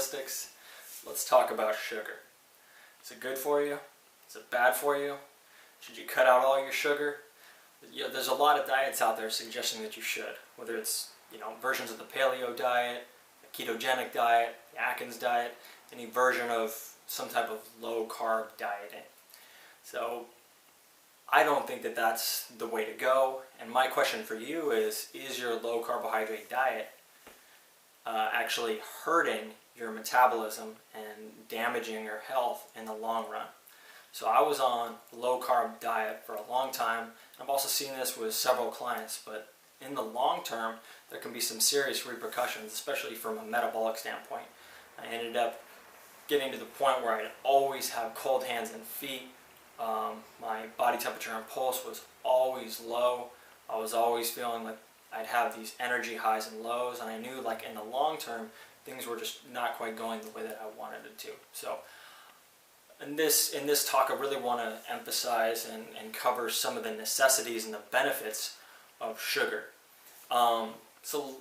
Ballistics. Let's talk about sugar. Is it good for you? Is it bad for you? Should you cut out all your sugar? There's a lot of diets out there suggesting that you should, whether it's versions of the paleo diet, the ketogenic diet, the Atkins diet, any version of some type of low carb dieting. So I don't think that that's the way to go, and my question for you is your low carbohydrate diet actually hurting your metabolism and damaging your health in the long run? So I was on a low carb diet for a long time. I've also seen this with several clients, but in the long term there can be some serious repercussions, especially from a metabolic standpoint. I ended up getting to the point where I'd always have cold hands and feet. My body temperature and pulse was always low. I was always feeling like I'd have these energy highs and lows, and I knew like in the long term things were just not quite going the way that I wanted it to. So in this talk I really want to emphasize and cover some of the necessities and the benefits of sugar. So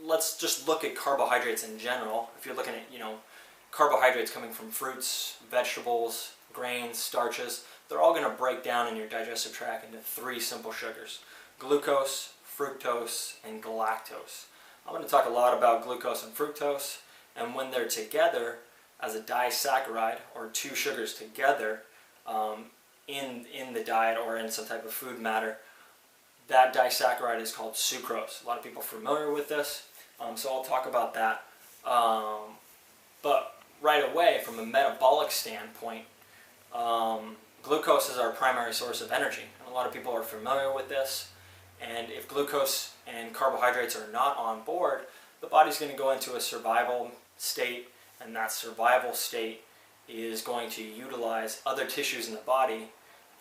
let's just look at carbohydrates in general. If you're looking at carbohydrates coming from fruits, vegetables, grains, starches, they're all going to break down in your digestive tract into three simple sugars: glucose, fructose, and galactose. I'm going to talk a lot about glucose and fructose, and when they're together as a disaccharide, or two sugars together in the diet or in some type of food matter, that disaccharide is called sucrose. A lot of people are familiar with this, so I'll talk about that. But right away, from a metabolic standpoint, glucose is our primary source of energy. And a lot of people are familiar with this. And if glucose and carbohydrates are not on board, the body's going to go into a survival state, and that survival state is going to utilize other tissues in the body.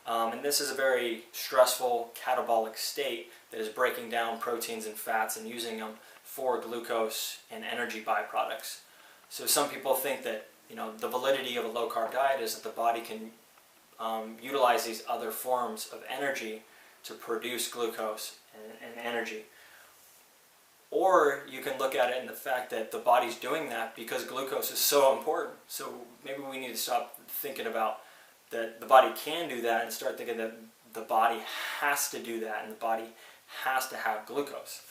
And this is a very stressful catabolic state that is breaking down proteins and fats and using them for glucose and energy byproducts. So some people think that the validity of a low carb diet is that the body can utilize these other forms of energy to produce glucose and energy. Or you can look at it in the fact that the body's doing that because glucose is so important. So maybe we need to stop thinking about that the body can do that and start thinking that the body has to do that and the body has to have glucose.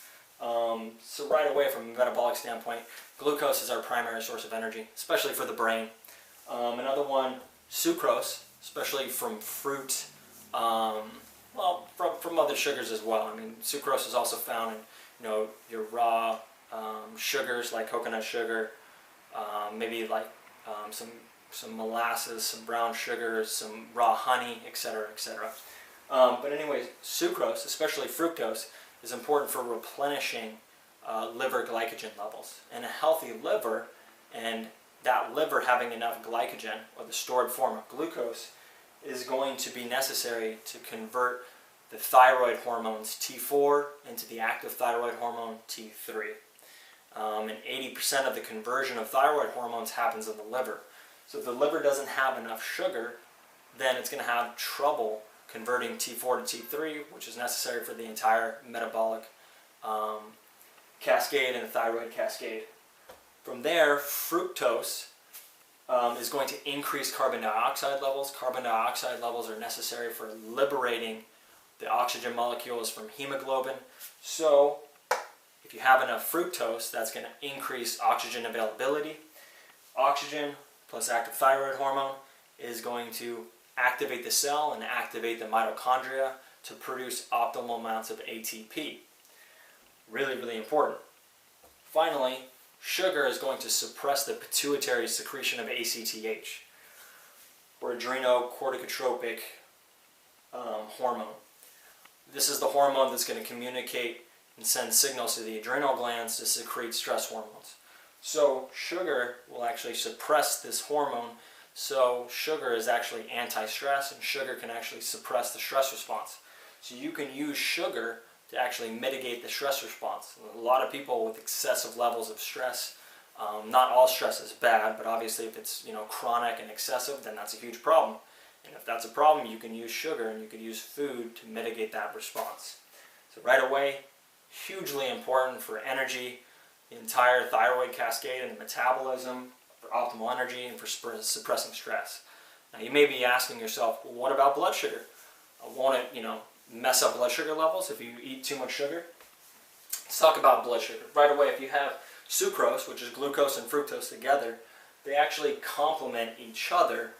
So right away, from a metabolic standpoint, glucose is our primary source of energy, especially for the brain. Another one, sucrose, especially from fruit, from other sugars as well. I mean, sucrose is also found in your raw sugars like coconut sugar, maybe like some molasses, some brown sugars, some raw honey, etc., etc. But anyways, sucrose, especially fructose, is important for replenishing liver glycogen levels. And a healthy liver, and that liver having enough glycogen, or the stored form of glucose, is going to be necessary to convert the thyroid hormones T4 into the active thyroid hormone T3. And 80% of the conversion of thyroid hormones happens in the liver. So if the liver doesn't have enough sugar, then it's going to have trouble converting T4 to T3, which is necessary for the entire metabolic cascade and the thyroid cascade. From there, fructose is going to increase carbon dioxide levels. Carbon dioxide levels are necessary for liberating the oxygen molecules from hemoglobin. So if you have enough fructose, that's going to increase oxygen availability. Oxygen plus active thyroid hormone is going to activate the cell and activate the mitochondria to produce optimal amounts of ATP. Really, really important. Finally, sugar is going to suppress the pituitary secretion of ACTH, or adrenocorticotropic hormone. This is the hormone that's going to communicate and send signals to the adrenal glands to secrete stress hormones. So sugar will actually suppress this hormone. So sugar is actually anti-stress, and sugar can actually suppress the stress response. So you can use sugar to actually mitigate the stress response. A lot of people with excessive levels of stress, not all stress is bad, but obviously if it's chronic and excessive, then that's a huge problem. And if that's a problem, you can use sugar and you can use food to mitigate that response. So right away, hugely important for energy, the entire thyroid cascade and the metabolism optimal energy and for suppressing stress. Now you may be asking yourself, well, what about blood sugar? Won't it, mess up blood sugar levels if you eat too much sugar? Let's talk about blood sugar. Right away, if you have sucrose, which is glucose and fructose together, they actually complement each other.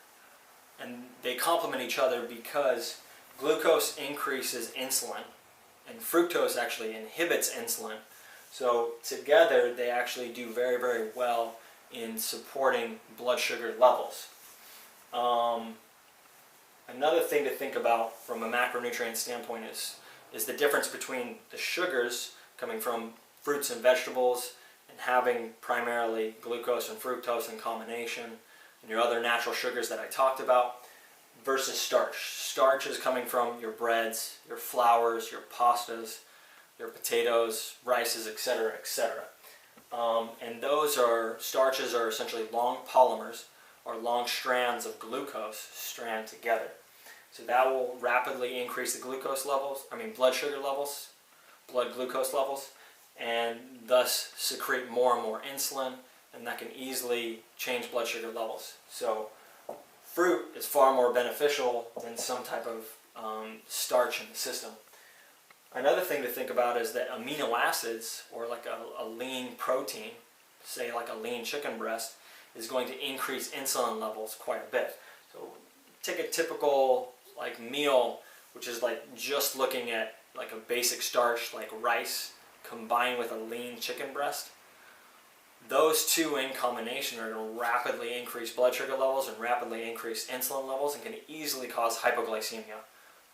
And they complement each other because glucose increases insulin and fructose actually inhibits insulin. So together they actually do very, very well in supporting blood sugar levels. Another thing to think about from a macronutrient standpoint is the difference between the sugars coming from fruits and vegetables and having primarily glucose and fructose in combination and your other natural sugars that I talked about versus starch. Starch is coming from your breads, your flours, your pastas, your potatoes, rices, etc., etc. And starches are essentially long polymers or long strands of glucose strand together. So that will rapidly increase the blood sugar levels, blood glucose levels, and thus secrete more and more insulin, and that can easily change blood sugar levels. So fruit is far more beneficial than some type of starch in the system. Another thing to think about is that amino acids, or like a lean protein, say like a lean chicken breast, is going to increase insulin levels quite a bit. So take a typical meal, which is just looking at a basic starch like rice combined with a lean chicken breast. Those two in combination are going to rapidly increase blood sugar levels and rapidly increase insulin levels and can easily cause hypoglycemia.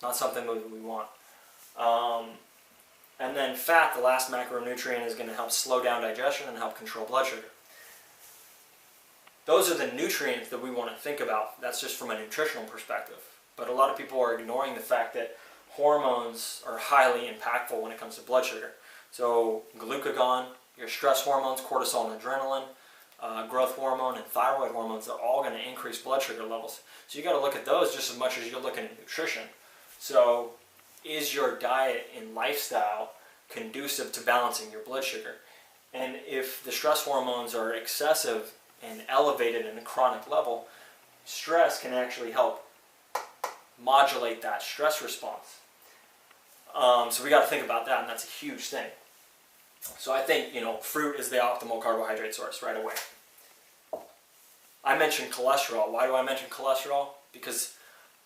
Not something we want. And then fat, the last macronutrient, is going to help slow down digestion and help control blood sugar. Those are the nutrients that we want to think about. That's just from a nutritional perspective. But a lot of people are ignoring the fact that hormones are highly impactful when it comes to blood sugar. So glucagon, your stress hormones, cortisol and adrenaline, growth hormone and thyroid hormones are all going to increase blood sugar levels. So you got to look at those just as much as you're looking at nutrition. So is your diet and lifestyle conducive to balancing your blood sugar? And if the stress hormones are excessive and elevated in a chronic level, stress can actually help modulate that stress response. So we got to think about that, and that's a huge thing. So I think, fruit is the optimal carbohydrate source right away. I mentioned cholesterol. Why do I mention cholesterol? Because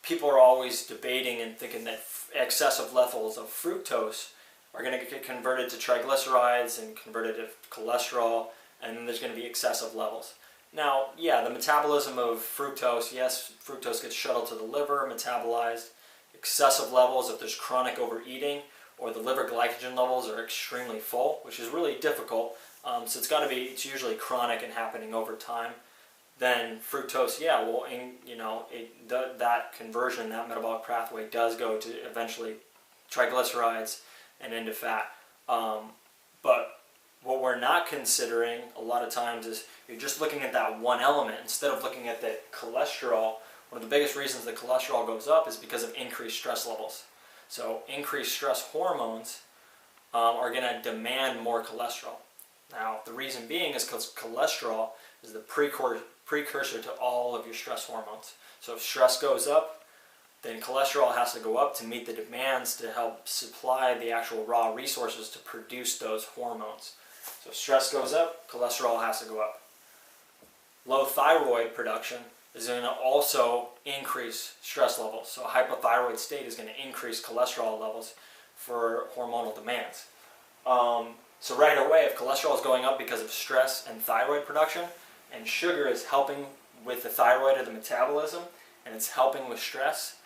people are always debating and thinking that excessive levels of fructose are going to get converted to triglycerides and converted to cholesterol, and then there's going to be excessive levels. Now, yeah, the metabolism of fructose, yes, fructose gets shuttled to the liver, metabolized. Excessive levels, if there's chronic overeating or the liver glycogen levels are extremely full, which is really difficult, so it's usually chronic and happening over time, then fructose, yeah, well, that conversion, that metabolic pathway does go to eventually triglycerides and into fat. But what we're not considering a lot of times is you're just looking at that one element instead of looking at the cholesterol. One of the biggest reasons that cholesterol goes up is because of increased stress levels. So increased stress hormones are going to demand more cholesterol. Now, the reason being is because cholesterol is the precursor to all of your stress hormones. So if stress goes up, then cholesterol has to go up to meet the demands to help supply the actual raw resources to produce those hormones. So if stress goes up, cholesterol has to go up. Low thyroid production is going to also increase stress levels. So a hypothyroid state is going to increase cholesterol levels for hormonal demands. So right away, if cholesterol is going up because of stress and thyroid production, and sugar is helping with the thyroid or the metabolism, and it's helping with stress,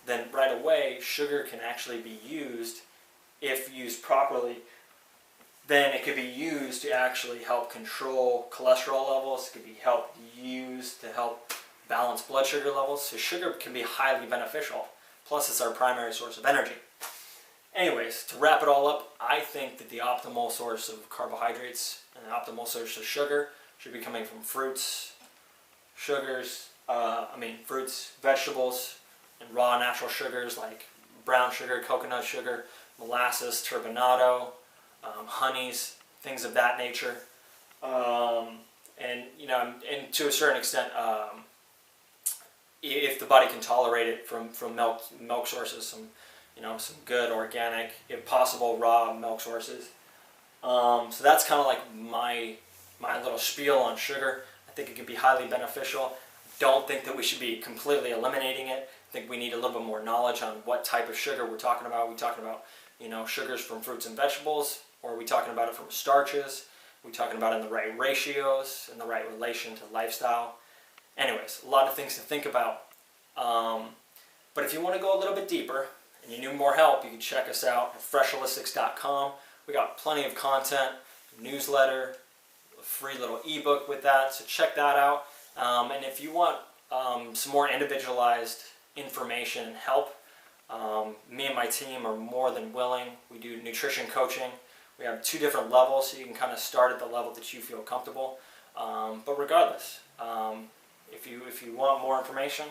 then right away, sugar can actually be used, if used properly, then it could be used to actually help control cholesterol levels. It could be used to help balance blood sugar levels. So sugar can be highly beneficial. Plus, it's our primary source of energy. Anyways, to wrap it all up, I think that the optimal source of carbohydrates and the optimal source of sugar should be coming from fruits, fruits, vegetables, and raw natural sugars like brown sugar, coconut sugar, molasses, turbinado, honeys, things of that nature. And and to a certain extent, if the body can tolerate it from milk sources, some good organic, if possible, raw milk sources. So that's kind of like my little spiel on sugar. I think it could be highly beneficial. Don't think that we should be completely eliminating it. I think we need a little bit more knowledge on what type of sugar we're talking about. Are we talking about sugars from fruits and vegetables, or are we talking about it from starches? Are we talking about it in the right ratios, in the right relation to lifestyle? Anyways, a lot of things to think about. But if you want to go a little bit deeper and you need more help, you can check us out at freshholistics.com. We got plenty of content, newsletter, a free little ebook with that, so check that out. And if you want some more individualized information and help, me and my team are more than willing. We do nutrition coaching. We have 2 different levels, so you can kind of start at the level that you feel comfortable. But regardless, if you want more information,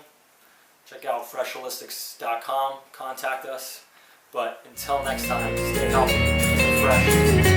check out freshholistics.com, contact us. But until next time, stay healthy, stay fresh.